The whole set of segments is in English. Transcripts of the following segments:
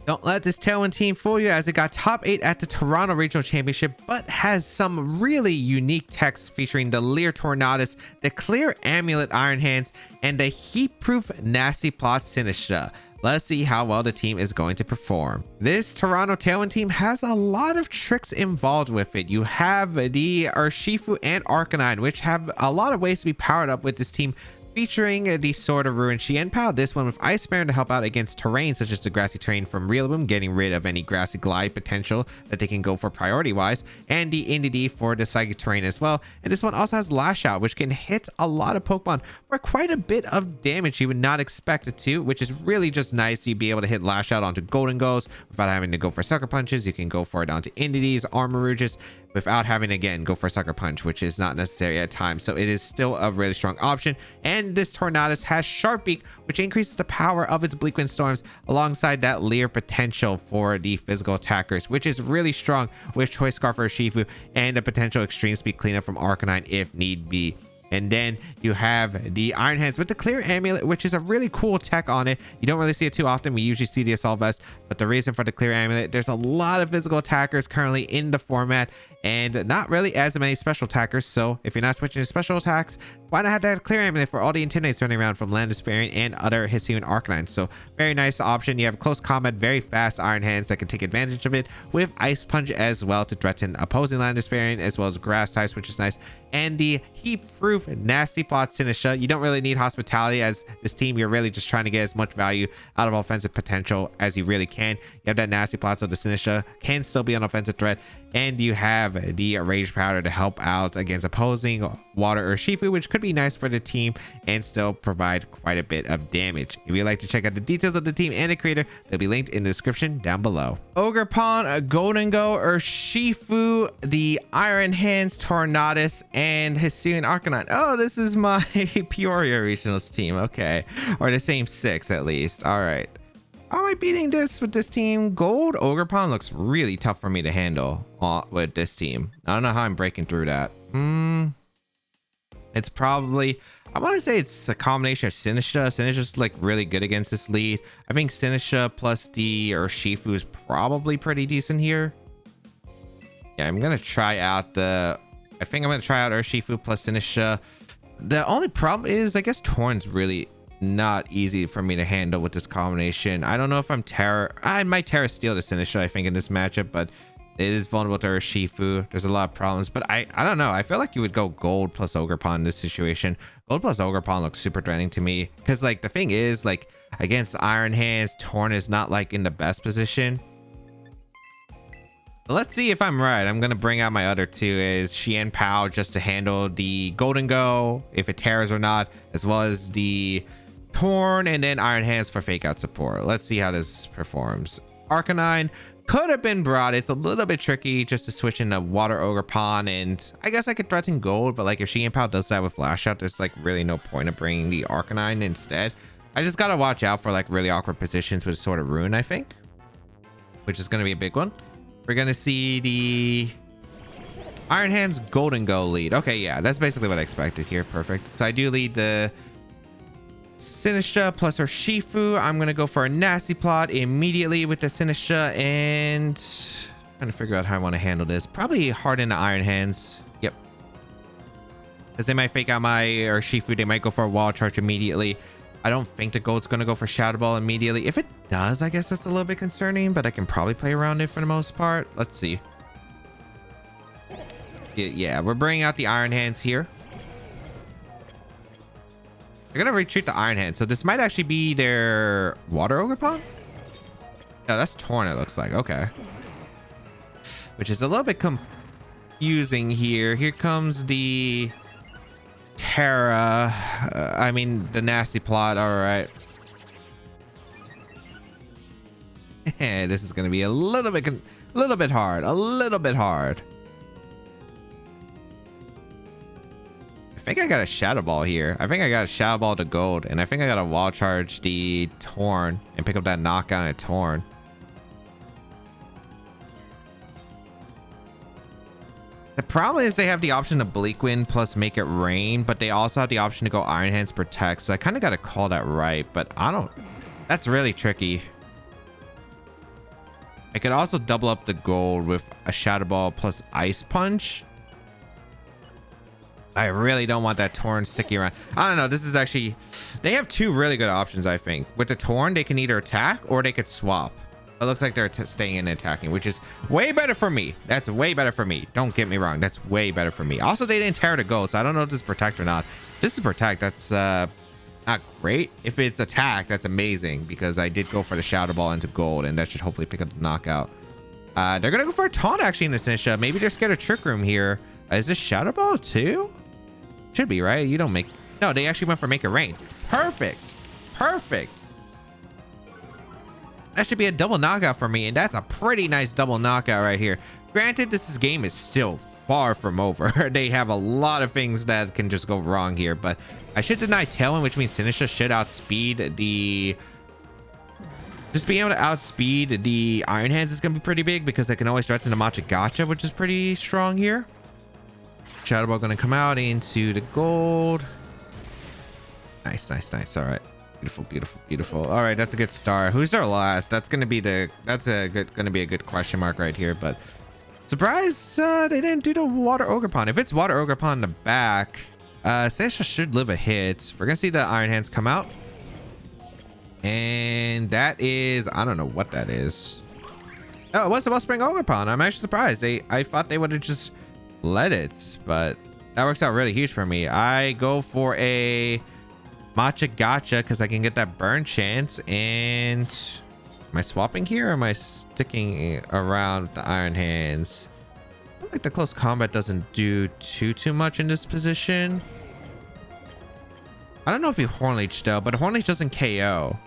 Don't let this tailwind team fool you, as it got top 8 at the Toronto Regional Championship, but has some really unique techs featuring the Leer Tornadus, the Clear Amulet Iron Hands, and the Heatproof Nasty Plot Sinistcha. Let's see how well the team is going to perform. This Toronto tailwind team has a lot of tricks involved with it. You have the Urshifu and Arcanine, which have a lot of ways to be powered up with this team, featuring the Sword of Ruin Xianpao, this one with Ice Baron to help out against terrain such as the grassy terrain from Rillaboom, getting rid of any grassy glide potential that they can go for priority wise, and the Indeedee for the psychic terrain as well. And this one also has Lash Out, which can hit a lot of Pokemon for quite a bit of damage you would not expect it to, which is really just nice to be able to hit Lash Out onto Golden Goes without having to go for Sucker Punches. You can go for it onto Indeedees, Armor Rouges, without having to, again, go for Sucker Punch, which is not necessary at times. So it is still a really strong option. And this Tornadus has Sharp Beak, which increases the power of its Bleak Wind Storms alongside that Leer potential for the physical attackers, which is really strong with Choice Scarf for Urshifu and a potential Extreme Speed cleanup from Arcanine if need be. And then you have the Iron Hands with the Clear Amulet, which is a really cool tech on it. You don't really see it too often. We usually see the Assault Vest, but the reason for the Clear Amulet, there's a lot of physical attackers currently in the format and not really as many special attackers. So if you're not switching to special attacks, why not have that Clear Amulet for all the Intimidates running around from Landis and other Hisuian Arcanine? So very nice option. You have close combat, very fast Iron Hands that can take advantage of it, with Ice Punch as well to threaten opposing Landis as well as grass types, which is nice. And the Heatproof Nasty Plot Sinistcha. You don't really need Hospitality, as this team, you're really just trying to get as much value out of offensive potential as you really can. You have that Nasty Plot, so the Sinistcha can still be an offensive threat. And you have the Rage Powder to help out against opposing Water Urshifu, which could be nice for the team and still provide quite a bit of damage. If you'd like to check out the details of the team and the creator, they'll be linked in the description down below. Ogerpon, Golden Go, Urshifu, the Iron Hands Tornadus, and Hisuian Arcanine. Oh, this is my Peoria Regionals team. Okay. Or the same 6 at least. All right. How am I beating this with this team? Gold Ogerpon looks really tough for me to handle with this team. I don't know how I'm breaking through that. It's probably, I want to say it's a combination of Sinistcha. Sinistcha's like really good against this lead. I think Sinistcha plus the Urshifu is probably pretty decent here. Yeah, I'm going to try out I think I'm going to try out Urshifu plus Sinistcha. The only problem is, I guess Torn's really not easy for me to handle with this combination. I don't know if I might Terra Steel the Sinistcha, I think, in this matchup, but it is vulnerable to Urshifu. There's a lot of problems, but I don't know. I feel like you would go Gold plus Ogerpon in this situation. Gold plus Ogerpon looks super threatening to me, because like the thing is, like, against Iron Hands, Torn is not like in the best position. Let's see if I'm right. I'm gonna bring out my other two, is Xianpao, just to handle the Golden Go if it tears or not, as well as the Torn, and then Iron Hands for fake out support. Let's see how this performs. Arcanine could have been brought. It's a little bit tricky just to switch into Water Ogerpon, and I guess I could threaten Gold, but like if Xianpao does that with Lash Out, there's like really no point of bringing the Arcanine instead. I just gotta watch out for like really awkward positions with Sword of Ruin, I think, which is gonna be a big one. We're gonna see the Iron Hands Golden Go lead. Okay, yeah, that's basically what I expected here. Perfect. So I do lead the Sinistcha plus Urshifu. I'm gonna go for a Nasty Plot immediately with the Sinistcha, and trying to figure out how I want to handle this. Probably hard into Iron Hands. Yep. Because they might fake out my Urshifu. They might go for a Wall Charge immediately. I don't think the Gold's gonna go for Shadow Ball immediately. If it does, I guess that's a little bit concerning, but I can probably play around it for the most part. Let's see. Yeah, we're bringing out the Iron Hands here. They're gonna retreat the Iron Hands, so this might actually be their Water Ogerpon. No, that's Torn, it looks like. Okay, which is a little bit confusing here. Here comes the Terra. I mean the Nasty Plot. All right. This is gonna be a little bit hard. I think I got a Shadow Ball here. I think I got a Shadow Ball to Gold, and I think I got to Wall Charge the Torn and pick up that knockdown at Torn. The problem is they have the option to Bleak Wind plus Make It Rain, but they also have the option to go Iron Hands Protect, so I kind of got to call that right, but I don't... That's really tricky. I could also double up the gold with a Shadow Ball plus Ice Punch. I really don't want that Torn sticking around. I don't know. This is actually... They have two really good options, I think. With the Torn, they can either attack or they could swap. It looks like they're staying in and attacking, which is way better for me. That's way better for me. Don't get me wrong. That's way better for me. Also, they didn't tear the gold, so I don't know if this is Protect or not. If this is Protect, that's not great. If it's Attack, that's amazing, because I did go for the Shadow Ball into gold, and that should hopefully pick up the knockout. They're going to go for a Taunt, actually, in the Sinistcha. Maybe they're scared of Trick Room here. Is this Shadow Ball, too? Should be, right? You don't make... No, they actually went for Make It Rain. Perfect. Perfect. That should be a double knockout for me, and that's a pretty nice double knockout right here. Granted, this game is still far from over. They have a lot of things that can just go wrong here, but I should deny Tailwind, which means Sinistcha should outspeed the... Just being able to outspeed the Iron Hands is going to be pretty big, because I can always threaten the Matcha Gotcha, which is pretty strong here. Shadow Ball going to come out into the gold. Nice, nice, nice. All right. Beautiful, beautiful, beautiful. All right, that's a good start. Who's their last? That's going to be the... That's going to be a good question mark right here, but... Surprise, they didn't do the Water Ogerpon. If it's Water Ogerpon in the back, Sinistcha should live a hit. We're going to see the Iron Hands come out. And that is... I don't know what that is. Oh, it was the Wellspring Ogerpon. I'm actually surprised. I thought they would have just... let it, but that works out really huge for me. I go for a Matcha Gotcha because I can get that burn chance. And am I swapping here, or am I sticking around the Iron Hands? I feel like the close combat doesn't do too much in this position. I don't know if you Hornleech though, but Hornleech doesn't KO.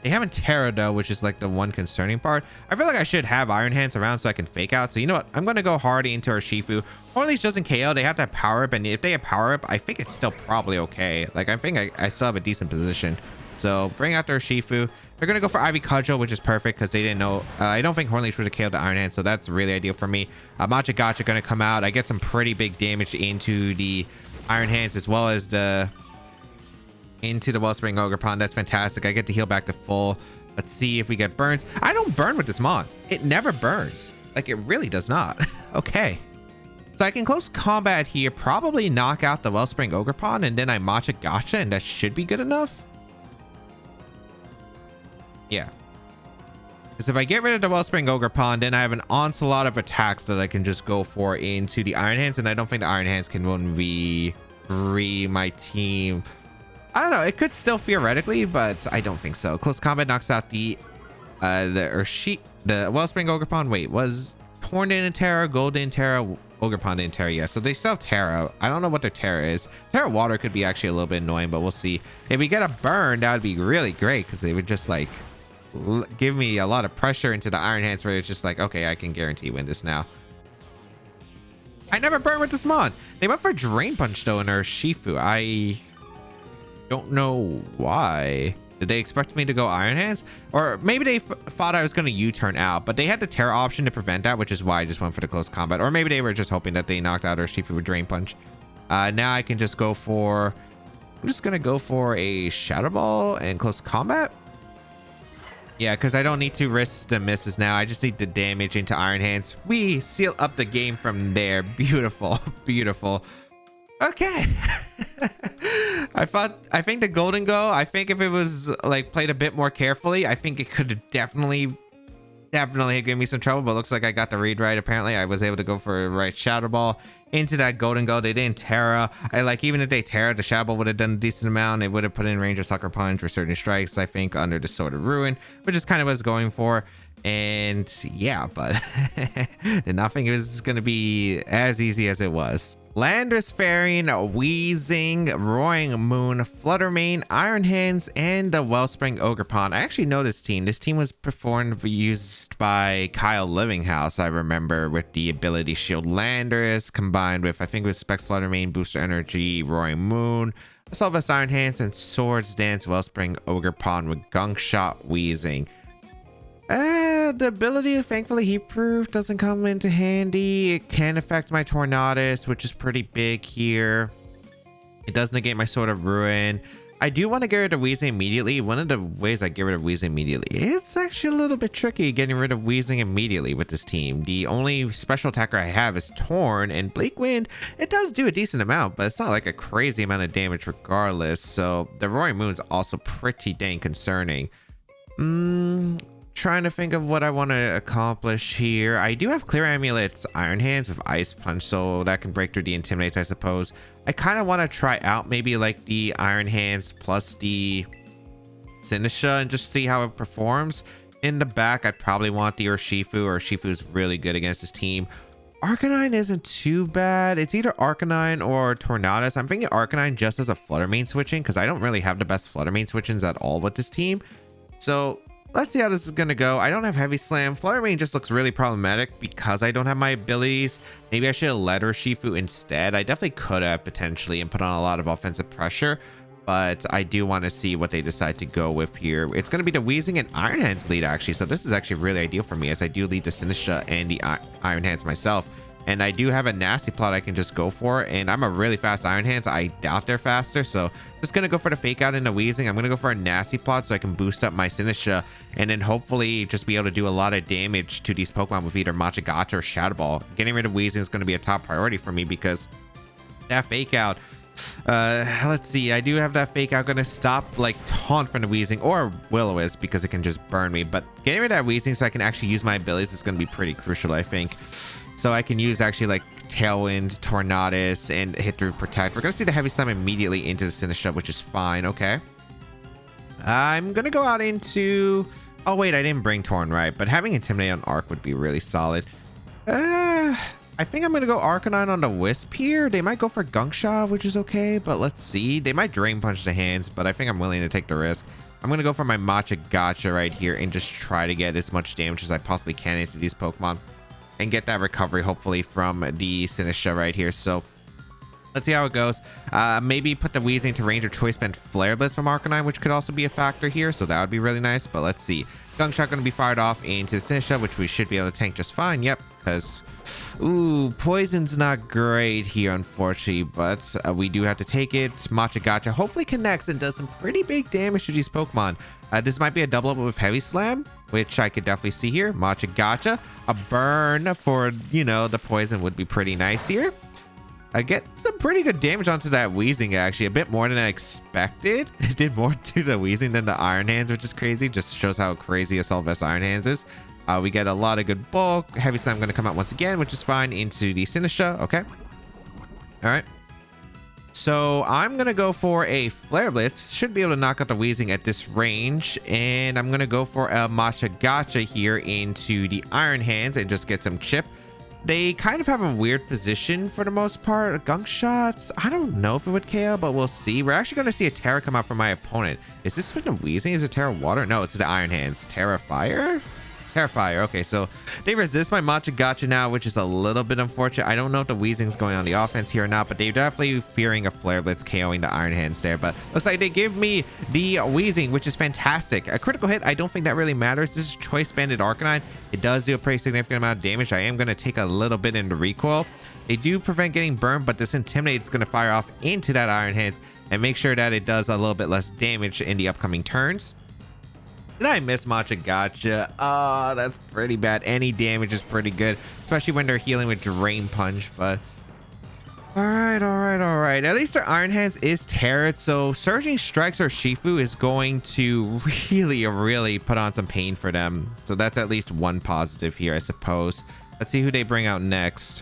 They haven't Terra though, which is like the one concerning part. I feel like I should have Iron Hands around so I can fake out. So you know what? I'm going to go hardy into Urshifu. Hornleech doesn't KO. They have to have Power Up. And if they have Power Up, I think it's still probably okay. Like, I think I still have a decent position. So bring out their Urshifu. They're going to go for Ivy Cudgel, which is perfect because they didn't know. I don't think Hornleech would have KO'd the Iron Hands. So that's really ideal for me. Matcha Gotcha going to come out. I get some pretty big damage into the Iron Hands as well as into the Wellspring Ogerpon. That's fantastic. I get to heal back to full. Let's see if we get burns. I don't burn with this mon. It never burns. Like, it really does not. Okay. So I can close combat here, probably knock out the Wellspring Ogerpon, and then I Matcha Gotcha, and that should be good enough. Yeah. Because if I get rid of the Wellspring Ogerpon, then I have an onslaught of attacks that I can just go for into the Iron Hands, and I don't think the Iron Hands can 1v3 my team. I don't know. It could still theoretically, but I don't think so. Close combat knocks out the Wellspring Ogerpon. Wait, was Torn didn't Terra, Gold didn't Terra, Ogerpon didn't Terra? Yeah, so they still have Terra. I don't know what their Terra is. Terra Water could be actually a little bit annoying, but we'll see. If we get a burn, that would be really great because they would just like give me a lot of pressure into the Iron Hands where it's just like, okay, I can guarantee win this now. I never burn with this mon. They went for Drain Punch though in their Shifu. I don't know why. Did they expect me to go Iron Hands? Or maybe they thought I was going to U-turn out, but they had the Terra option to prevent that, which is why I just went for the close combat. Or maybe they were just hoping that they knocked out Urshifu with Drain Punch. Now I can just go for... I'm just going to go for a Shadow Ball and close combat. Yeah, because I don't need to risk the misses now. I just need the damage into Iron Hands. We seal up the game from there. Beautiful. Beautiful. Okay. I think the Golden Go, I think if it was like played a bit more carefully, I think it could have definitely given me some trouble, but looks like I got the read right. Apparently I was able to go for a right Shadow Ball into that Golden Go. They didn't Terra. Even if they Terra, the Shadow Ball would have done a decent amount. It would have put in range of Sucker Punch or certain strikes, I think, under the Sword of Ruin, which is kind of what I was going for. And yeah, but did not think it was going to be as easy as it was. Landorus Fairing, Wheezing, Roaring Moon, Fluttermane, Iron Hands, and the Wellspring Ogerpon. I actually know this team. This team was used by Kyle Livinghouse, I remember, with the ability Shield Landorus combined with, I think it was Specs Fluttermane, Booster Energy, Roaring Moon, Assault Vest Iron Hands, and Swords Dance Wellspring Ogerpon with Gunk Shot Wheezing. The ability, thankfully, Heatproof doesn't come into handy. It can affect my Tornadus, which is pretty big here. It does negate my Sword of Ruin. I do want to get rid of Wheezing immediately. One of the ways I get rid of Wheezing immediately, it's actually a little bit tricky getting rid of Wheezing immediately with this team. The only special attacker I have is Torn, and Bleak Wind, it does do a decent amount, but it's not like a crazy amount of damage regardless. So the Roaring Moon's also pretty dang concerning. Trying to think of what I want to accomplish here. I do have Clear Amulet's Iron Hands with Ice Punch, so that can break through the Intimidates, I suppose. I kind of want to try out maybe like the Iron Hands plus the Sinistcha and just see how it performs. In the back, I'd probably want the Urshifu. Urshifu's really good against this team. Arcanine isn't too bad. It's either Arcanine or Tornadus. I'm thinking Arcanine just as a Flutter Mane switching because I don't really have the best Flutter Mane switchings at all with this team. So let's see how this is going to go. I don't have Heavy Slam. Flutter Mane just looks really problematic because I don't have my abilities. Maybe I should have led Urshifu instead. I definitely could have potentially and put on a lot of offensive pressure, but I do want to see what they decide to go with here. It's going to be the Wheezing and Iron Hands lead actually, so this is actually really ideal for me as I do lead the Sinistcha and the Iron Hands myself. And I do have a Nasty Plot I can just go for, and I'm a really fast Iron Hands. I doubt they're faster, so just gonna go for the Fake Out and the Wheezing. I'm gonna go for a Nasty Plot so I can boost up my Sinistcha and then hopefully just be able to do a lot of damage to these Pokemon with either Machigata or Shadow Ball. Getting rid of Wheezing is gonna be a top priority for me because that Fake Out, let's see, I do have that Fake Out gonna stop like Taunt from the Wheezing or Will-O-Wisp because it can just burn me, but getting rid of that Wheezing so I can actually use my abilities is gonna be pretty crucial, I think. So I can use actually like Tailwind, Tornadus, and hit through Protect. We're going to see the Heavy Slam immediately into the Sinistcha, which is fine. Okay. I'm going to go out into... Oh, wait, I didn't bring Torn, right? But having Intimidate on Arc would be really solid. I think I'm going to go Arcanine on the Wisp here. They might go for Gunk Shot, which is okay, but let's see. They might Drain Punch the hands, but I think I'm willing to take the risk. I'm going to go for my Machigata right here and just try to get as much damage as I possibly can into these Pokemon and get that recovery hopefully from the Sinistcha right here. So let's see how it goes. Maybe put the Wheezing to range of choice, spend Flare Blitz from Arcanine, which could also be a factor here, so that would be really nice. But let's see. Gunk Shot going to be fired off into Sinistcha, which we should be able to tank just fine. Yep, because Poison's not great here unfortunately, but we do have to take it. Machigata hopefully connects and does some pretty big damage to these Pokemon. This might be a double up with Heavy Slam, which I could definitely see here. Machigata, a burn for, you know, the poison would be pretty nice here. I get some pretty good damage onto that Wheezing actually, a bit more than I expected. It did more to the Wheezing than the Iron Hands, which is crazy. Just shows how crazy Assault Vest Iron Hands is. We get a lot of good bulk. Heavy Slam going to come out once again, which is fine, into the Sinistcha. Okay. All right. So I'm going to go for a Flare Blitz. Should be able to knock out the Wheezing at this range. And I'm going to go for a Machigata here into the Iron Hands and just get some chip. They kind of have a weird position for the most part. Gunk Shots, I don't know if it would KO, but we'll see. We're actually going to see a Terra come out from my opponent. Is this with the Wheezing? Is it Terra Water? No, it's the Iron Hands. Terra Fire? Terra Fire. Okay, so they resist my Machigata now, which is a little bit unfortunate. I don't know if the Wheezing's going on the offense here or not, but they're definitely fearing a Flare Blitz KOing the Iron Hands there. But looks like they give me the Wheezing, which is fantastic. A critical hit, I don't think that really matters. This is Choice Banded Arcanine. It does do a pretty significant amount of damage. I am going to take a little bit into recoil. They do prevent getting burned, but this Intimidate is going to fire off into that Iron Hands and make sure that it does a little bit less damage in the upcoming turns. Did I miss Machigata? Oh, that's pretty bad. Any damage is pretty good, especially when they're healing with Drain Punch, but... Alright. At least their Iron Hands is Terra, so Surging Strikes or Shifu is going to really put on some pain for them. So that's at least one positive here, I suppose. Let's see who they bring out next.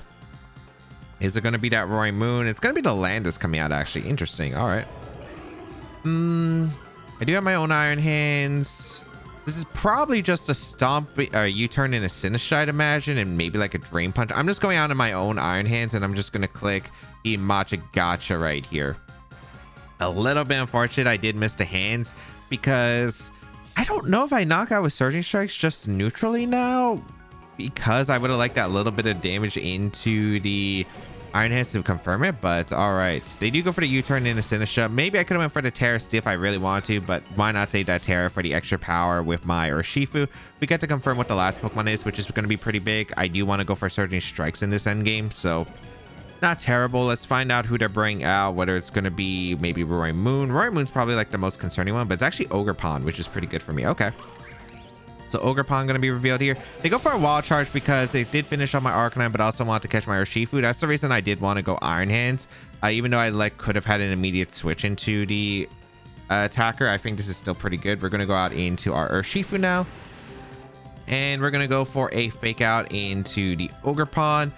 Is it going to be that Roaring Moon? It's going to be the Landis coming out, actually. Interesting. Alright. I do have my own Iron Hands. This is probably just a Stomp, U-turn in a Sinistcha, I'd imagine, and maybe like a Drain Punch. I'm just going out in my own Iron Hands, and I'm just going to click the Machigata right here. A little bit unfortunate I did miss the hands, because I don't know if I knock out with Surging Strikes just neutrally now, because I would have liked that little bit of damage into the Iron Hands to confirm it, but all right. They do go for the U-turn in a Sinistcha. Maybe I could have went for the Terra Steel if I really wanted to, but why not save that Terra for the extra power with my Urshifu? We get to confirm what the last Pokemon is, which is going to be pretty big. I do want to go for Surging Strikes in this endgame, so not terrible. Let's find out who they're bringing out, whether it's going to be maybe Roy Moon. Roy Moon's probably like the most concerning one, but it's actually Ogerpon, which is pretty good for me. Okay. So Ogerpon going to be revealed here. They go for a Wild Charge because they did finish on my Arcanine, but also want to catch my Urshifu. That's the reason I did want to go Iron Hands. Even though I like could have had an immediate switch into the attacker, I think this is still pretty good. We're going to go out into our Urshifu now. And we're going to go for a Fake Out into the Ogerpon.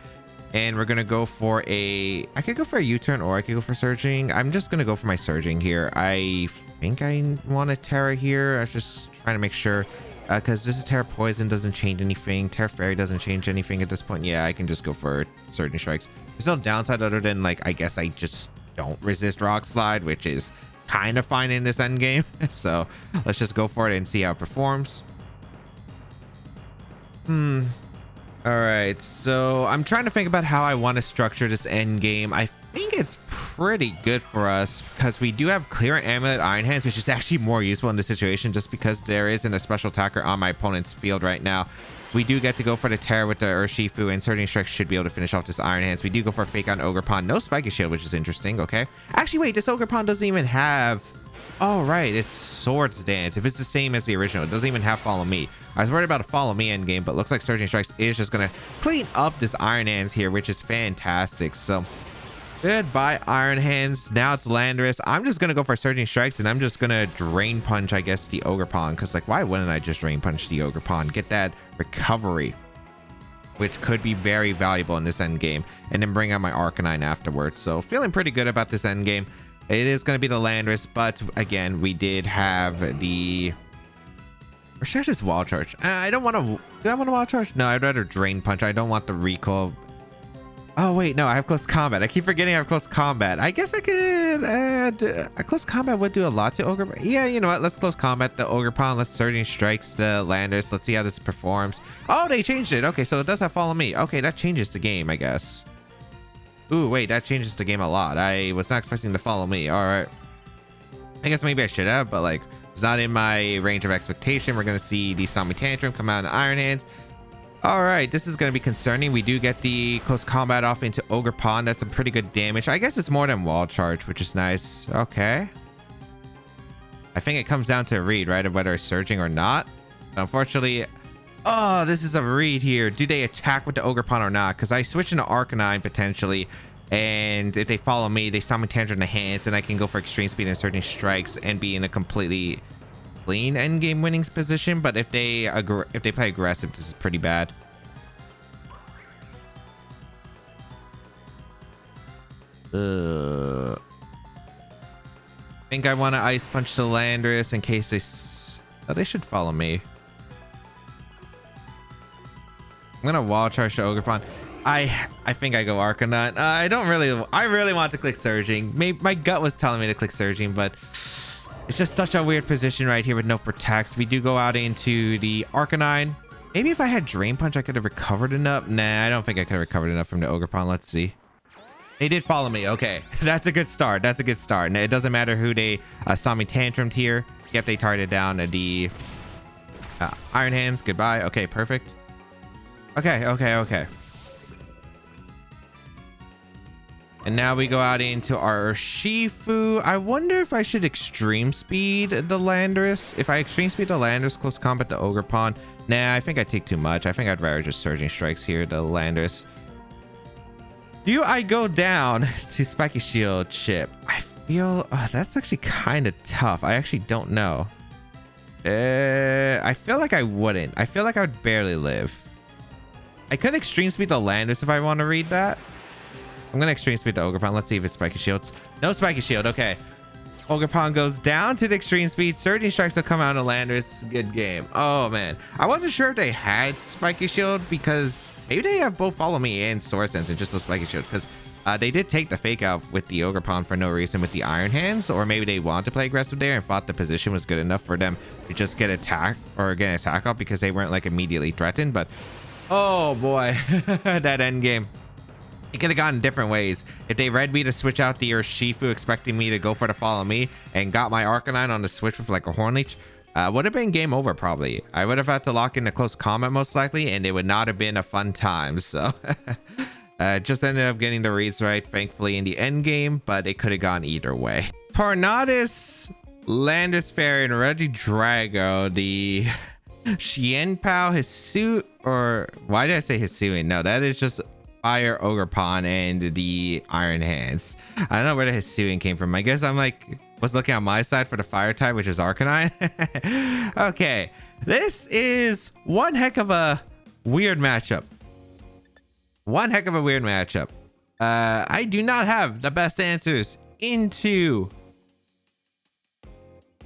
And we're going to go for a... I could go for a U-turn or I could go for Surging. I'm just going to go for my Surging here. I think I want a Terra here. I was just trying to make sure... because this is Terra Poison, doesn't change anything. Terra Fairy doesn't change anything at this point. Yeah, I can just go for Surging Strikes. There's no downside other than, like, I guess I just don't resist Rock Slide, which is kind of fine in this endgame. So let's just go for it and see how it performs. All right, so I'm trying to think about how I want to structure this end game. I think it's pretty good for us because we do have Clear Amulet Iron Hands, which is actually more useful in this situation just because there isn't a special attacker on my opponent's field right now. We do get to go for the Terra with the Urshifu, and Surging Strike should be able to finish off this Iron Hands. We do go for a Fake on Ogerpon. No Spiky Shield, which is interesting. Okay. Actually, wait, this Ogerpon doesn't even have... Oh, right. It's Swords Dance. If it's the same as the original, it doesn't even have Follow Me. I was worried about a Follow Me endgame, but looks like Surging Strikes is just going to clean up this Iron Hands here, which is fantastic. So, goodbye, Iron Hands. Now it's Landorus. I'm just going to go for Surging Strikes, and I'm just going to Drain Punch, I guess, the Ogerpon. Because, like, why wouldn't I just Drain Punch the Ogerpon? Get that recovery, which could be very valuable in this endgame. And then bring out my Arcanine afterwards. So, feeling pretty good about this endgame. It is going to be the Landorus, but again, we did have the... Or should I just Wild Charge? I don't want to... Do I want to Wild Charge? No, I'd rather Drain Punch. I don't want the recoil. Oh, wait, no, I have Close Combat. I keep forgetting I have Close Combat. I guess I could add... A Close Combat would do a lot to Ogerpon. Yeah, you know what? Let's Close Combat the Ogerpon. Let's Surging Strikes the Landorus. Let's see how this performs. Oh, they changed it. Okay, so it does have Follow Me. Okay, that changes the game, I guess. Ooh, wait, that changes the game a lot. I was not expecting to Follow Me. All right. I guess maybe I should have, but like, it's not in my range of expectation. We're going to see the Stomping Tantrum come out in Iron Hands. All right, this is going to be concerning. We do get the Close Combat off into Ogerpon. That's some pretty good damage. I guess it's more than Wall Charge, which is nice. Okay. I think it comes down to a read, right, of whether it's Surging or not. Unfortunately... Oh, this is a read here. Do they attack with the Ogerpon or not? Because I switch into Arcanine potentially. And if they Follow Me, they Summon Tantrum in the hands. And I can go for Extreme Speed and Surging Strikes and be in a completely clean endgame winnings position. But if they play aggressive, this is pretty bad. I think I want to Ice Punch the Landorus in case they... Oh, they should Follow Me. I'm gonna Wall Charge to Ogerpon. I think I go Arcanine. I really want to click Surging. My gut was telling me to click Surging, but it's just such a weird position right here with no protects. We do go out into the Arcanine. Maybe if I had Drain Punch, I could have recovered enough. Nah, I don't think I could have recovered enough from the Ogerpon. Let's see. They did Follow Me. Okay, that's a good start. That's a good start. And it doesn't matter who they Stomping Tantrumed here. Yep, they targeted down the Iron Hands. Goodbye. Okay, perfect. Okay. And now we go out into our Urshifu. I wonder if I should Extreme Speed the Landorus. If I Extreme Speed the Landorus, Close Combat the Ogerpon. Nah, I think I take too much. I think I'd rather just Surging Strikes here, the Landorus. Do I go down to Spiky Shield Chip? I feel... that's actually kind of tough. I actually don't know. I feel like I wouldn't. I feel like I would barely live. I could Extreme Speed the Landorus if I want to read that. I'm going to Extreme Speed the Ogerpon. Let's see if it's Spiky Shields. No Spiky Shield. Okay. Ogerpon goes down to the Extreme Speed. Surging Strikes will come out of Landorus. Good game. Oh, man. I wasn't sure if they had Spiky Shield because maybe they have both Follow Me and Sword Sense and just the Spiky Shield because they did take the Fake Out with the Ogerpon for no reason with the Iron Hands, or maybe they wanted to play aggressive there and thought the position was good enough for them to just get attack or get an attack up because they weren't like immediately threatened. But oh boy, that end game. It could have gone different ways. If they read me to switch out the Urshifu, expecting me to go for the Follow Me, and got my Arcanine on the switch with like a Horn Leech, would have been game over probably. I would have had to lock into Close Combat most likely, and it would not have been a fun time. So Just ended up getting the reads right, thankfully, in the end game, but it could have gone either way. Tornadus, Landis Fairy, and Regidrago, the Xianpao, Hisu, or why did I say Hisuian? No, that is just Fire Ogerpon and the Iron Hands. I don't know where the Hisuian came from. I guess I'm like, was looking on my side for the Fire type, which is Arcanine. Okay, this is one heck of a weird matchup. One heck of a weird matchup. I do not have the best answers into,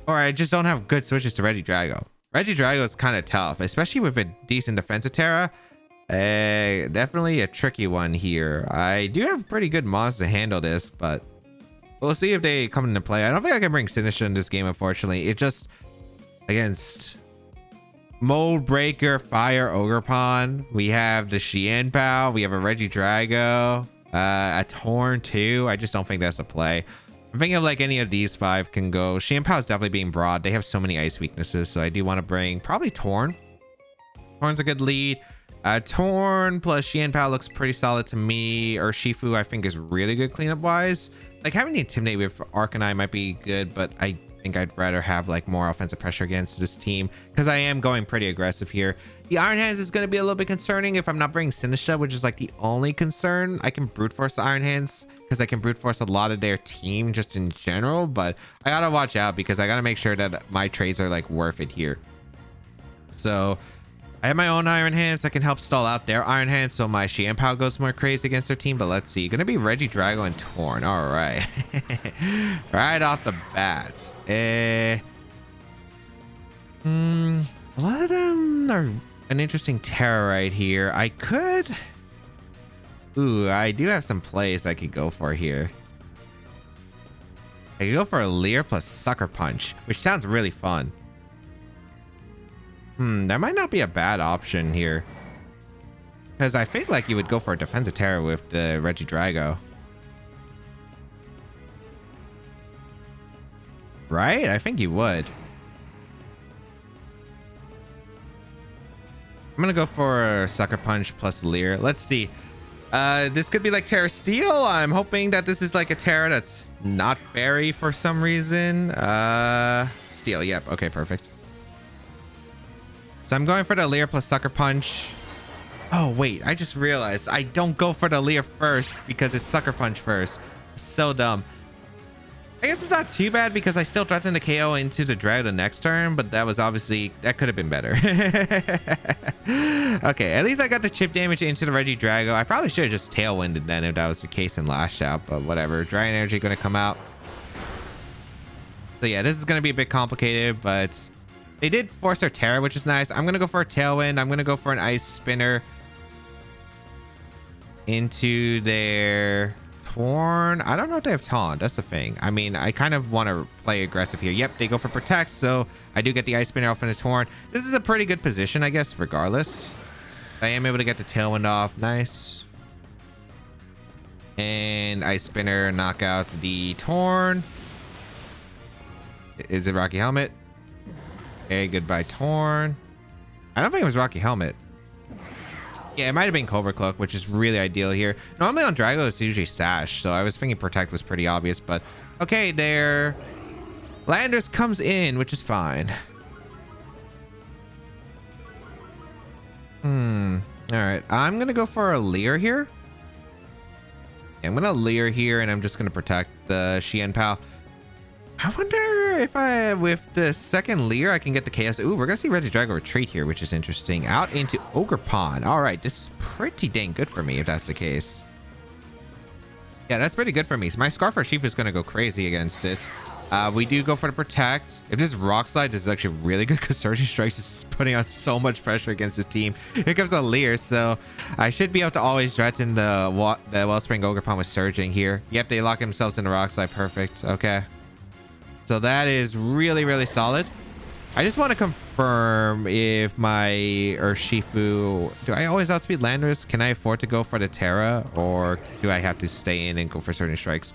or I just don't have good switches to Regidrago. Regidrago is kind of tough, especially with a decent defensive Terra. Definitely a tricky one here. I do have pretty good mods to handle this, but we'll see if they come into play. I don't think I can bring Sinistcha in this game, unfortunately. It just, against Mold Breaker, Fire Ogerpon, we have the Xianpao, we have a Regidrago, a Torn too. I just don't think that's a play. I'm thinking of like any of these 5 can go. Xianpao is definitely being broad. They have so many ice weaknesses, so I do want to bring probably Torn. Torn's a good lead. Torn plus Xianpao looks pretty solid to me. Urshifu I think is really good cleanup wise. Like having the Intimidate with Arcanine might be good, but I think I'd rather have like more offensive pressure against this team because I am going pretty aggressive here. The Iron Hands is going to be a little bit concerning if I'm not bringing Sinistcha, which is like the only concern. I can brute force the Iron Hands because I can brute force a lot of their team just in general, but I gotta watch out because I gotta make sure that my trades are like worth it here. So I have my own Iron Hands that can help stall out their Iron Hands, so my Xianpao goes more crazy against their team. But let's see, gonna be Regidrago and Torn. All right. Right off the bat, a lot of them are an interesting Terra right here. I could, I do have some plays I could go for here. I could go for a Leer plus Sucker Punch, which sounds really fun. That might not be a bad option here, because I feel like you would go for a defensive Terra with the Regidrago, right? I think you would. I'm gonna go for Sucker Punch plus Leer. Let's see. This could be like Terra Steel. I'm hoping that this is like a Terra that's not Fairy for some reason. Steel. Yep. Okay. Perfect. So I'm going for the Leer plus Sucker Punch. Oh, wait. I just realized I don't go for the Leer first because it's Sucker Punch first. So dumb. I guess it's not too bad because I still threatened the KO into the Drago the next turn, but that was obviously, that could have been better. Okay, at least I got the chip damage into the Regidrago. I probably should have just tailwinded then if that was the case in Lash Out, but whatever. Dragon Energy going to come out. So yeah, this is going to be a bit complicated, but they did force their Terra, which is nice. I'm going to go for a Tailwind. I'm going to go for an Ice Spinner into their Torn. I don't know if they have Taunt. That's the thing. I mean, I kind of want to play aggressive here. Yep, they go for Protect, so I do get the Ice Spinner off in the Torn. This is a pretty good position, I guess, regardless. I am able to get the Tailwind off. Nice. And Ice Spinner, knock out the Torn. Is it Rocky Helmet? Okay, goodbye Torn. I don't think it was Rocky Helmet. Yeah, it might have been Cobra Cloak, which is really ideal here. Normally on Drago, it's usually Sash, so I was thinking Protect was pretty obvious, but okay, there. Landers comes in, which is fine. All right, I'm gonna go for a Leer here. Yeah, I'm gonna Leer here, and I'm just gonna protect the Xianpao. I wonder if with the second Leer, I can get the Chaos. Ooh, we're gonna see Regidrago retreat here, which is interesting. Out into Ogerpon. All right, this is pretty dang good for me if that's the case. Yeah, that's pretty good for me. So my Scarf Urshifu is gonna go crazy against this. We do go for the Protect. If this is Rock Slide, this is actually really good because Surging Strikes is putting on so much pressure against his team. Here comes a Leer, so I should be able to always threaten the Wellspring Ogerpon with Surging here. Yep, they lock themselves in the Rock Slide. Perfect. Okay. So that is really, really solid. I just want to confirm if my Urshifu... Do I always outspeed Landers? Can I afford to go for the Terra? Or do I have to stay in and go for certain strikes?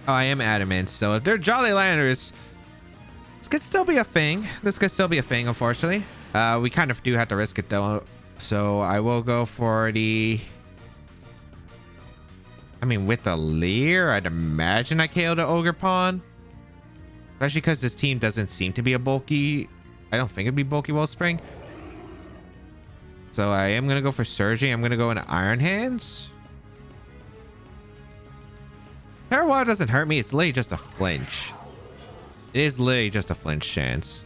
Oh, I am adamant. So if they're Jolly Landers, this could still be a thing. This could still be a thing, unfortunately. We kind of do have to risk it, though. So I will go for the... I mean, with the Leer, I'd imagine I KO the Ogerpon. Especially because this team doesn't seem to be a bulky... I don't think it'd be bulky Wellspring. So I am going to go for Surging. I'm going to go into Iron Hands. Terra doesn't hurt me. It's literally just a flinch. It is literally just a flinch chance.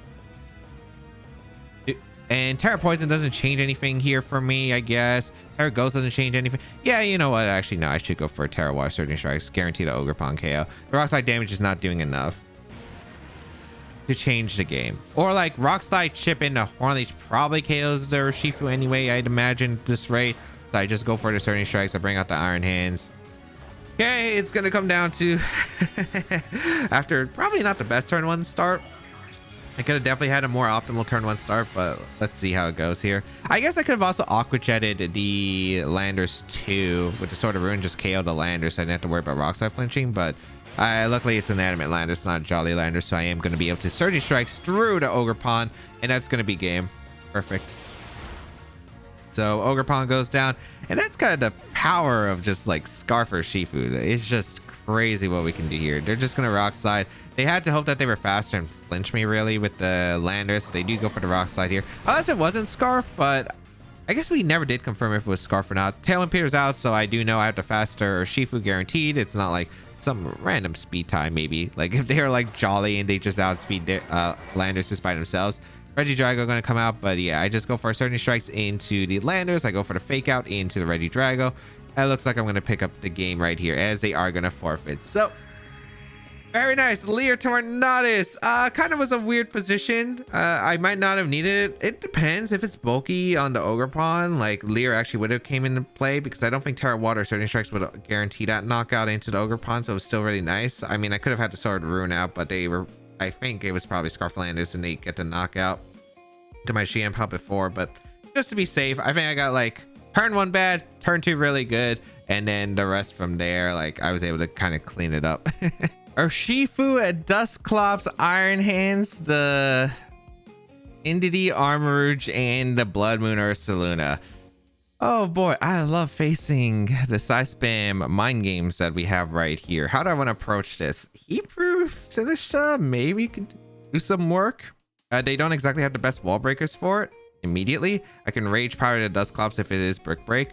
And Terra Poison doesn't change anything here for me, I guess. Terra Ghost doesn't change anything. Yeah, you know what? Actually, no. I should go for Terra Water Surging Strikes. Guarantee the Ogerpon KO. The Rock Slide damage is not doing enough to change the game. Or like Rock Slide chip into Hornleech probably KOs the Urshifu anyway, I'd imagine, this rate. So I just go for the Surging Strikes. I bring out the Iron Hands. Okay, it's gonna come down to after probably not the best turn one start. I could have definitely had a more optimal turn one start, but let's see how it goes here. I guess I could have also Aqua Jetted the Landers too with the Sword of Ruin, just KO the Landers, so I didn't have to worry about Rock Slide flinching. But luckily it's an animate Landers, not a Jolly Landers, so I am going to be able to Surging Strikes through the Ogerpon, and that's going to be game. Perfect. So Ogerpon goes down, and that's kind of the power of just like Scarf or Shifu. It's just crazy what we can do here. They're just going to Rock Slide. They had to hope that they were faster and flinch me really with the Landers. They do go for the Rock Slide here. Unless it wasn't Scarf, but I guess we never did confirm if it was Scarf or not. Tailwind peters out, so I do know I have the faster Shifu guaranteed. It's not like some random speed time maybe. Like if they are like Jolly and they just outspeed their Landers just by themselves. Regidrago going to come out, but yeah, I just go for Surging Strikes into the Landers. I go for the Fake Out into the Regidrago. It looks like I'm going to pick up the game right here as they are going to forfeit. So very nice. Leer Tornadus kind of was a weird position. I might not have needed it. It depends if it's bulky on the Ogerpon. Like Leer actually would have came into play because I don't think Terra Water Surging Strikes would guarantee that knockout into the Ogerpon, so it was still really nice. I mean, I could have had the Sword Rune out, but they were, I think it was probably Scarflanders and they get the knockout to my Xianpao before. But just to be safe, I think I got like turn one bad, turn two really good, and then the rest from there, like I was able to kind of clean it up. Urshifu at Dusclops, Iron Hands, the Indeedee, Armarouge, and the Blood Moon Ursaluna. Oh boy, I love facing the size spam mind games that we have right here. How do I want to approach this? Heatproof, Sinistcha, maybe could do some work. They don't exactly have the best wall breakers for it immediately. I can Rage Power the Dusclops if it is Brick Break.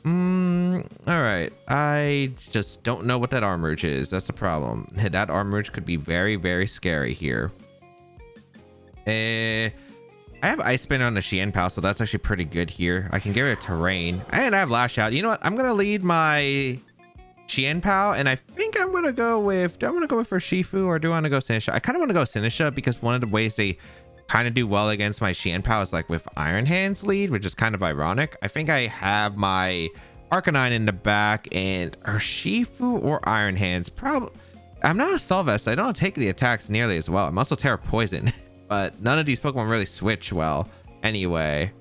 All right, I just don't know what that Armarouge is. That's the problem. That Armarouge could be very, very scary here. I have Ice Spin on the Xianpao, so that's actually pretty good here. I can get rid of Terrain, and I have Lash Out. You know what? I'm gonna lead my Xianpao, and I think I'm gonna go with. Do I want to go with for Shifu or do I want to go Sinistcha? I kind of want to go Sinistcha because one of the ways they kind of do well against my Xianpao is like with Iron Hands lead, which is kind of ironic. I think I have my Arcanine in the back and Urshifu or Iron Hands. Probably. I'm not a Solvest. I don't take the attacks nearly as well. I'm also Terra Poison, but none of these Pokemon really switch well. Anyway,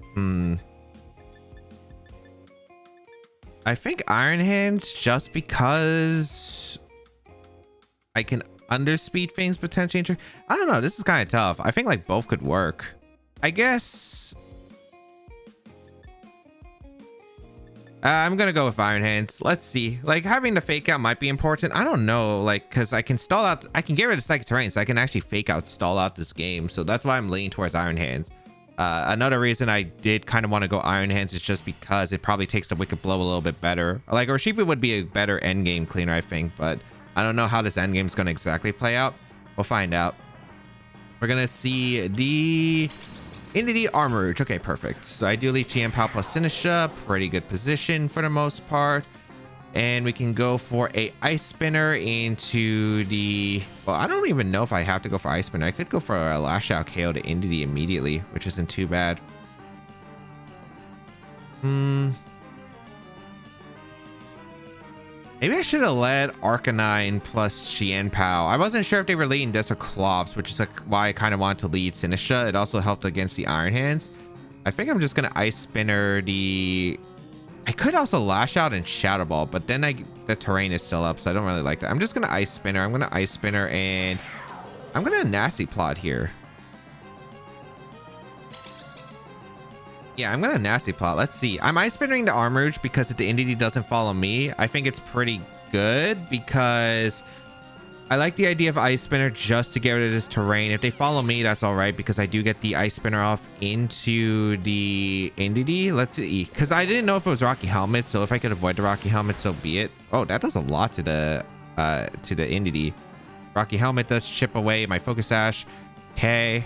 I think Iron Hands just because I can underspeed things potentially. I don't know, this is kind of tough. I think like both could work. I guess I'm gonna go with Iron Hands. Let's see, like having the Fake Out might be important. I don't know, like because I can stall out, I can get rid of Psychic Terrain, so I can actually Fake Out stall out this game, so that's why I'm leaning towards Iron Hands. Another reason I did kind of want to go Iron Hands is just because it probably takes the Wicked Blow a little bit better. Like Urshifu would be a better end game cleaner, I think, but I don't know how this end game is going to exactly play out. We'll find out. We're going to see the Indeedee, Armarouge. Okay, perfect. So I do leave Xianpao plus Sinistcha. Pretty good position for the most part. And we can go for a Ice Spinner into the... Well, I don't even know if I have to go for Ice Spinner. I could go for a Lash Out KO to Indeedee immediately, which isn't too bad. Maybe I should have led Arcanine plus Xianpao. I wasn't sure if they were leading this or Clops, which is like why I kind of wanted to lead Sinistcha. It also helped against the Iron Hands. I think I'm just going to Ice Spinner the... I could also Lash Out and Shadow Ball, but then the terrain is still up, so I don't really like that. I'm just going to Ice Spinner. I'm going to Ice Spinner, and I'm going to Nasty Plot here. Yeah, I'm gonna Nasty Plot. Let's see. I'm Ice Spinning the Armouge because if the entity doesn't follow me, I think it's pretty good because I like the idea of Ice Spinner just to get rid of this terrain. If they follow me, that's all right because I do get the Ice Spinner off into the entity. Let's see, because I didn't know if it was Rocky Helmet, so if I could avoid the Rocky Helmet, so be it. Oh, that does a lot to the entity. Rocky Helmet does chip away my Focus Sash. Okay.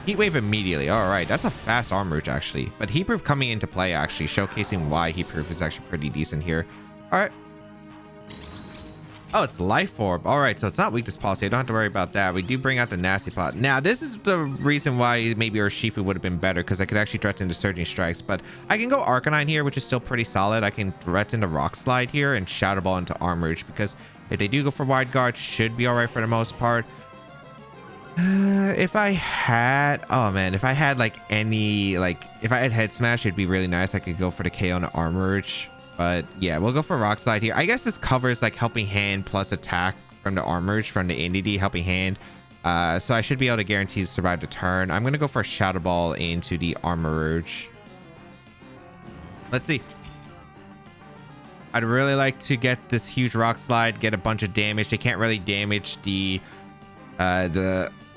Heat Wave immediately. All right, that's a fast Armouge actually, but Heatproof coming into play actually, showcasing why Heatproof is actually pretty decent here. All right. Oh, it's Life Orb. All right, so it's not Weakness Policy. I don't have to worry about that. We do bring out the Nasty Plot. Now, this is the reason why maybe Urshifu would have been better because I could actually threaten the Surging Strikes, but I can go Arcanine here, which is still pretty solid. I can threaten the Rock Slide here and Shadow Ball into Armouge because if they do go for Wide Guard, should be all right for the most part. If I had, oh man, if I had like any, like if I had Head Smash, it'd be really nice. I could go for the KO and Armouge, but yeah, we'll go for Rock Slide here. I guess this covers like Helping Hand plus attack from the Armouge from the entity Helping Hand. So I should be able to guarantee to survive the turn. I'm gonna go for a Shadow Ball into the Armouge. Let's see. I'd really like to get this huge Rock Slide, get a bunch of damage. They can't really damage the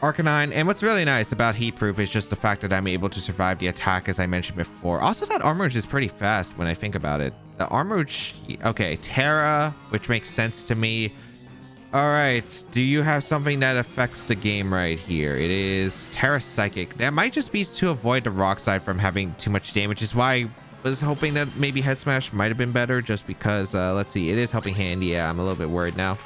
Arcanine, and what's really nice about Heatproof is just the fact that I'm able to survive the attack, as I mentioned before. Also, that Armouge is pretty fast when I think about it. The Armouge, okay, Terra, which makes sense to me. All right, do you have something that affects the game right here? It is Terra Psychic. That might just be to avoid the Rock Slide from having too much damage, is why I was hoping that maybe Head Smash might have been better, just because, let's see, it is Helping Hand. Yeah, I'm a little bit worried now.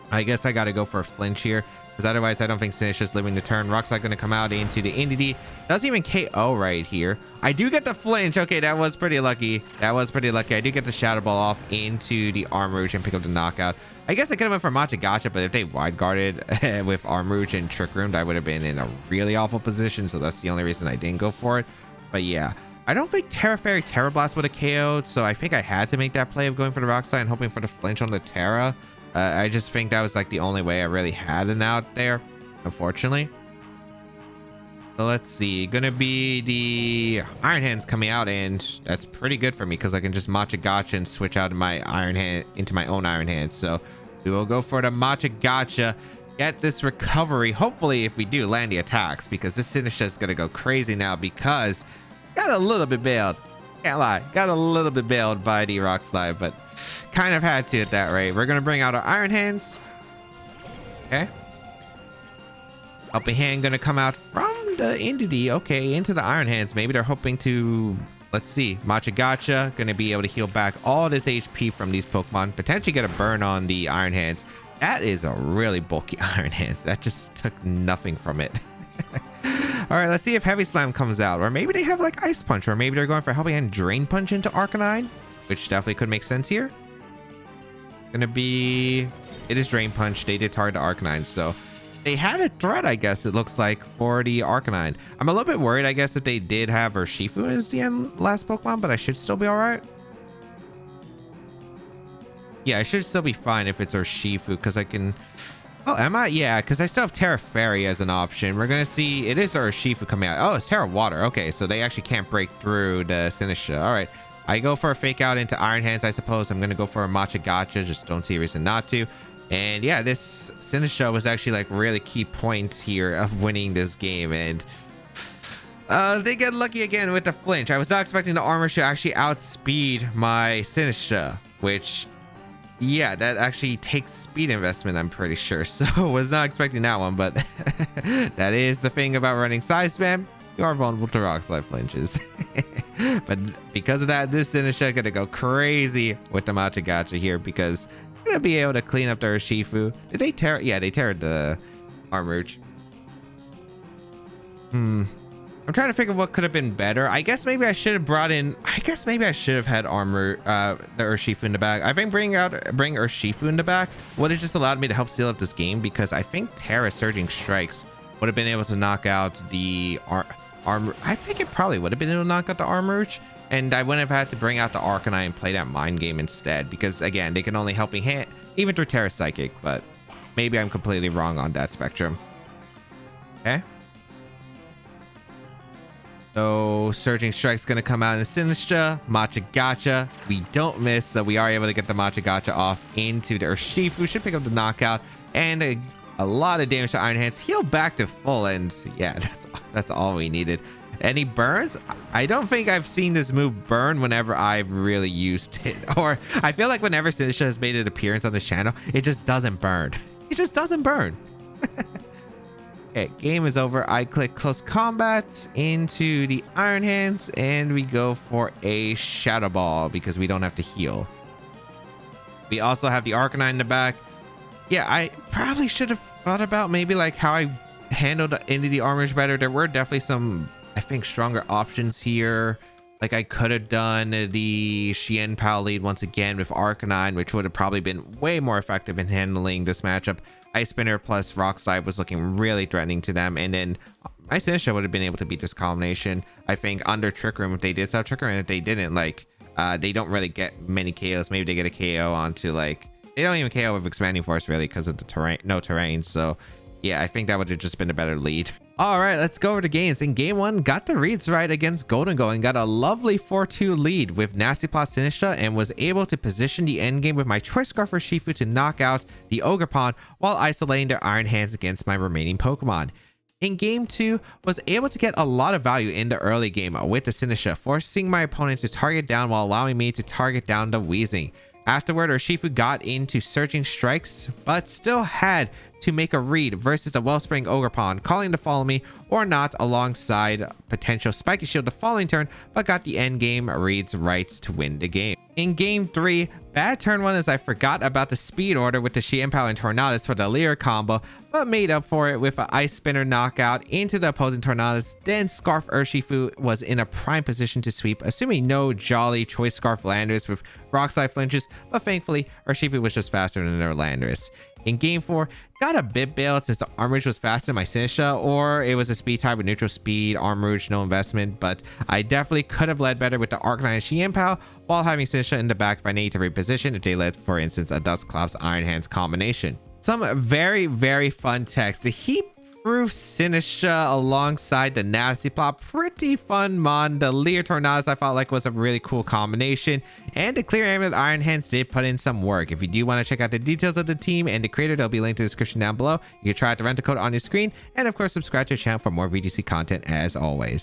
I guess I got to go for a flinch here, because otherwise I don't think Sinistcha's living the turn. Rock Slide going to come out into the entity. Doesn't even KO right here. I do get the flinch. Okay, that was pretty lucky. That was pretty lucky. I do get the Shadow Ball off into the Armouge and pick up the knockout. I guess I could have went for Matcha Gotcha, but if they wide guarded with Armouge and Trick Roomed, I would have been in a really awful position. So that's the only reason I didn't go for it. But yeah, I don't think Terra Fairy Terra Blast would have KO'd. So I think I had to make that play of going for the Rock Slide and hoping for the flinch on the Terra. I just think that was like the only way I really had an out there, unfortunately. So let's see, gonna be the Iron Hands coming out, and that's pretty good for me because I can just Matcha Gotcha and switch out my Iron Hand into my own Iron Hands. So we will go for the Matcha Gotcha, get this recovery. Hopefully, if we do land the attacks, because this Sinistcha is gonna go crazy now because got a little bit bailed. Can't lie, got a little bit bailed by the Rock Slide, but kind of had to at that rate. We're gonna bring out our Iron Hands. Okay. Helping Hand gonna come out from the entity. Okay, into the Iron Hands. Maybe they're hoping to, let's see, Matcha Gotcha gonna be able to heal back all this HP from these Pokemon. Potentially get a burn on the Iron Hands. That is a really bulky Iron Hands. That just took nothing from it. All right, let's see if Heavy Slam comes out, or maybe they have like Ice Punch, or maybe they're going for Helping Hand Drain Punch into Arcanine, which definitely could make sense here. Gonna be, it is Drain Punch. They did target the Arcanine, so they had a threat, I guess it looks like, for the Arcanine. I'm a little bit worried, I guess, if they did have Urshifu as the last Pokemon, but I should still be all right. Yeah, I should still be fine if it's Urshifu, because I can... Oh, am I? Yeah, because I still have Terra Fairy as an option. We're going to see... It is Urshifu coming out. Oh, it's Terra Water. Okay, so they actually can't break through the Sinistcha. All right. I go for a Fake Out into Iron Hands, I suppose. I'm going to go for a Matcha Gotcha. Just don't see a reason not to. And yeah, this Sinistcha was actually like really key points here of winning this game. And they get lucky again with the flinch. I was not expecting the Armor to actually outspeed my Sinistcha, which... Yeah, that actually takes speed investment, I'm pretty sure. So was not expecting that one, but that is the thing about running Size Spam. You are vulnerable to Rock Slide flinches. But because of that, this Sinistcha gonna go crazy with the Matcha Gotcha here because they're gonna be able to clean up the Urshifu. Did they tear? Yeah, they tear the Armouge. I'm trying to think of what could have been better. I guess maybe I should have brought in... I guess maybe I should have had the Urshifu in the back. I think bring Urshifu in the back would have just allowed me to help seal up this game because I think Terra Surging Strikes would have been able to knock out the Armor. I think it probably would have been able to knock out the Armouge, and I wouldn't have had to bring out the Arcanine and play that mind game instead because, again, they can only Helping Hand, even through Terra Psychic, but maybe I'm completely wrong on that spectrum. Okay. So Surging Strike's gonna come out in Sinistcha, Matcha Gotcha. We don't miss, so we are able to get the Matcha Gotcha off into the Urshifu. Should pick up the knockout and a lot of damage to Iron Hands. Heal back to full, and yeah, that's all we needed. Any burns? I don't think I've seen this move burn whenever I've really used it. Or I feel like whenever Sinistcha has made an appearance on this channel, it just doesn't burn. It just doesn't burn. Okay, game is over. I click close combat into the Iron Hands and we go for a Shadow Ball because we don't have to heal. We also have the Arcanine in the back. Yeah, I probably should have thought about maybe like how I handled into the armors better. There were definitely some, I think, stronger options here. Like I could have done the Xian Pao lead once again with Arcanine, which would have probably been way more effective in handling this matchup. Ice Spinner plus Rock Slide was looking really threatening to them, and then my Sinistcha would have been able to beat this combination. I think under Trick Room, if they did sell Trick Room, and if they didn't, like they don't really get many KOs. Maybe they get a KO onto like, they don't even KO with Expanding Force really because of the terrain, no terrain. So yeah, I think that would have just been a better lead. All right, let's go over to games. In game one, got the reads right against Golden Goal and got a lovely 4-2 lead with Nasty Plot Sinistcha, and was able to position the end game with my Choice Scarf Urshifu to knock out the Ogerpon while isolating their Iron Hands against my remaining Pokemon. In game 2, was able to get a lot of value in the early game with the Sinistcha, forcing my opponent to target down while allowing me to target down the Weezing. Afterward, Urshifu got into Surging Strikes, but still had to make a read versus a Wellspring Ogerpon, calling to follow me or not alongside potential Spiky Shield the following turn, but got the end game reads right to win the game. In game 3, bad turn 1 as I forgot about the speed order with the Xianpao and Tornadus for the Leer combo, but made up for it with an Ice Spinner knockout into the opposing Tornadus. Then Scarf Urshifu was in a prime position to sweep, assuming no Jolly Choice Scarf Landorus with Rock Slide flinches, but thankfully Urshifu was just faster than their Landorus. In game 4, got a bit bailed since the Armouge was faster than my Sinistcha, or it was a speed type with neutral speed, Armouge, no investment, but I definitely could have led better with the Arcanine and Xianpao while having Sinistcha in the back if I need to reposition if they led, for instance, a Dusclops Iron Hands combination. Some very, very fun text. The Heatproof Sinistcha alongside the Nasty Plot, pretty fun mon. The Leer Tornadus I felt like was a really cool combination, and the Clear Amulet Iron Hands did put in some work. If you do want to check out the details of the team and the creator, they'll be linked in the description down below. You can try out the rental code on your screen, and of course subscribe to the channel for more VGC content as always.